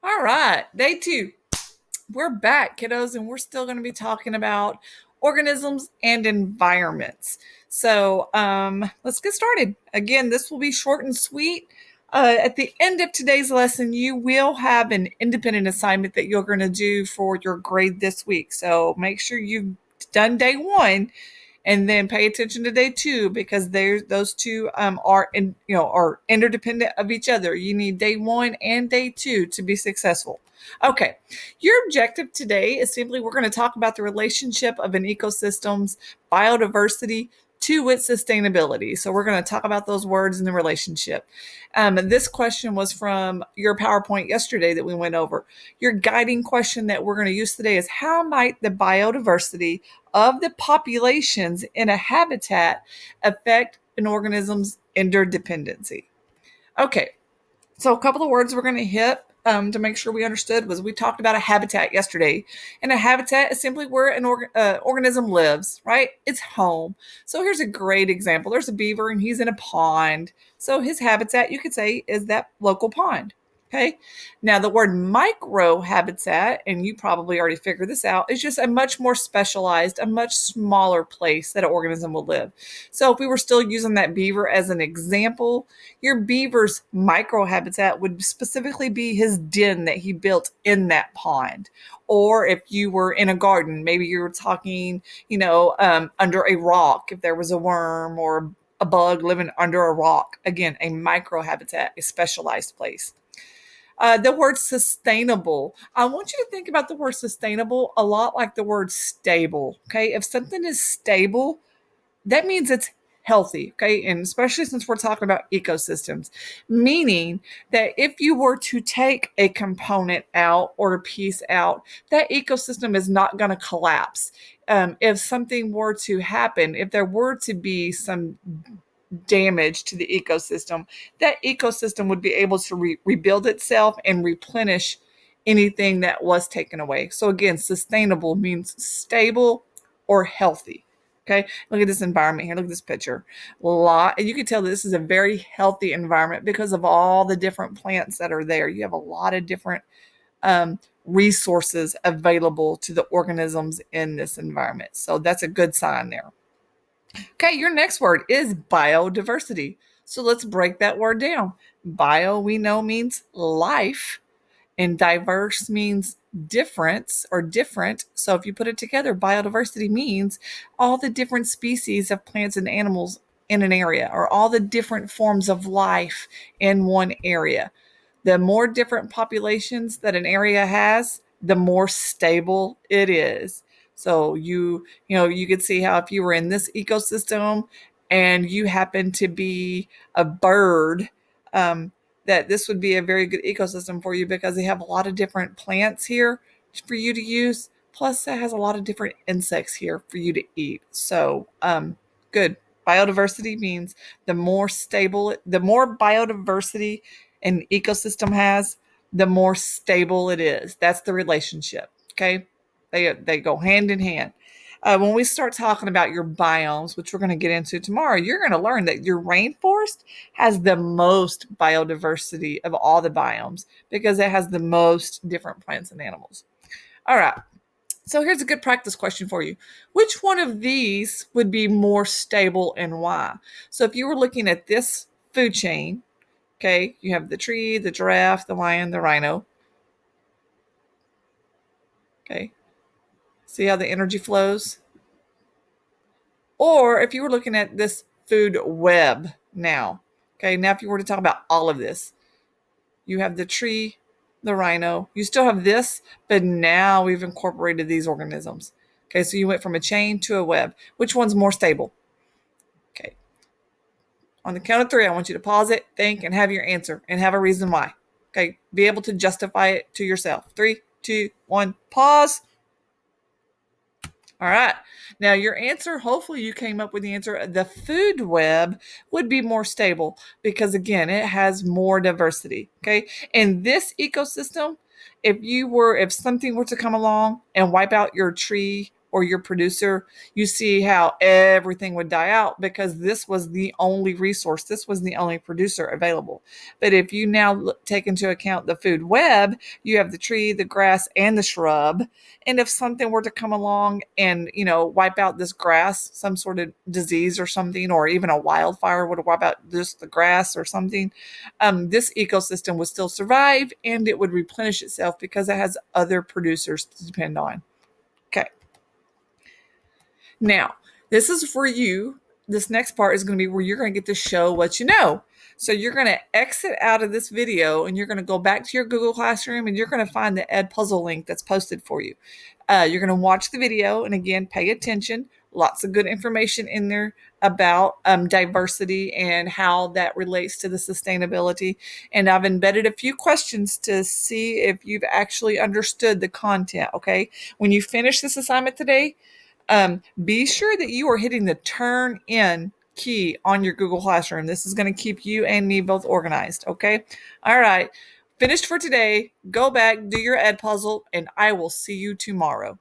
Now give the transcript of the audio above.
All right, day two. We're back, kiddos, and we're still going to be talking about organisms and environments. So let's get started. Again, this will be short and sweet. At the end of today's lesson, you will have an independent assignment that you're going to do for your grade this week. So make sure you've done day one and then pay attention to day two because there's those two are interdependent of each other. You need day one and day two to be successful. Okay, your objective today is simply we're going to talk about the relationship of an ecosystem's biodiversity to its sustainability. So we're going to talk about those words and the relationship. This question was from your PowerPoint yesterday that we went over. Your guiding question that we're going to use today is how might the biodiversity of the populations in a habitat affect an organism's interdependency? Okay, so a couple of words we're going to hit to make sure we understood was we talked about a habitat yesterday, and a habitat is simply where an organism lives, right? It's home. So here's a great example. There's a beaver, and he's in a pond. So his habitat, you could say, is that local pond. Okay. Now, the word microhabitat, and you probably already figured this out, is just a much more specialized, a much smaller place that an organism will live. So, if we were still using that beaver as an example, your beaver's microhabitat would specifically be his den that he built in that pond. Or if you were in a garden, maybe you were talking, under a rock, if there was a worm or a bug living under a rock. Again, a microhabitat, a specialized place. The word sustainable. I want you to think about the word sustainable a lot like the word stable. Okay. If something is stable, that means it's healthy. Okay. And especially since we're talking about ecosystems, meaning that if you were to take a component out or a piece out, that ecosystem is not going to collapse. If something were to happen, if there were to be some damage to the ecosystem, that ecosystem would be able to rebuild itself and replenish anything that was taken away. So again, sustainable means stable or healthy. Okay, look at this environment here. Look at this picture. And you can tell this is a very healthy environment because of all the different plants that are there. You have a lot of different resources available to the organisms in this environment. So that's a good sign there. Okay, your next word is biodiversity. So let's break that word down. Bio, we know, means life, and diverse means difference or different. So if you put it together, biodiversity means all the different species of plants and animals in an area, or all the different forms of life in one area. The more different populations that an area has, the more stable it is. So you could see how if you were in this ecosystem and you happen to be a bird, that this would be a very good ecosystem for you because they have a lot of different plants here for you to use. Plus, it has a lot of different insects here for you to eat. So, good. Biodiversity means the more biodiversity an ecosystem has, the more stable it is. That's the relationship. Okay. They go hand in hand. When we start talking about your biomes, which we're going to get into tomorrow, you're going to learn that your rainforest has the most biodiversity of all the biomes because it has the most different plants and animals. All right. So here's a good practice question for you. Which one of these would be more stable and why? So if you were looking at this food chain, okay, you have the tree, the giraffe, the lion, the rhino. Okay. See how the energy flows? Or if you were looking at this food web now, okay, now if you were to talk about all of this, you have the tree, the rhino, you still have this, but now we've incorporated these organisms. Okay, so you went from a chain to a web. Which one's more stable? Okay, on the count of three, I want you to pause it, think, and have your answer and have a reason why. Okay, be able to justify it to yourself. Three, two, one, pause. All right. Now, your answer, hopefully, you came up with the answer. The food web would be more stable because, again, it has more diversity. Okay. In this ecosystem, if something were to come along and wipe out your tree or your producer, you see how everything would die out because this was the only resource. This was the only producer available. But if you now take into account the food web, you have the tree, the grass, and the shrub. And if something were to come along and, wipe out this grass, some sort of disease or something, or even a wildfire would wipe out just the grass or something, this ecosystem would still survive and it would replenish itself because it has other producers to depend on. Okay. Now, this is for you. This next part is going to be where you're going to get to show what you know. So you're going to exit out of this video and you're going to go back to your Google Classroom and you're going to find the Edpuzzle link that's posted for you. You're going to watch the video and again, pay attention. Lots of good information in there about diversity and how that relates to the sustainability. And I've embedded a few questions to see if you've actually understood the content. Okay. When you finish this assignment today, be sure that you are hitting the turn in key on your Google Classroom. This is going to keep you and me both organized. Okay. All right. Finished for today. Go back, do your Edpuzzle, and I will see you tomorrow.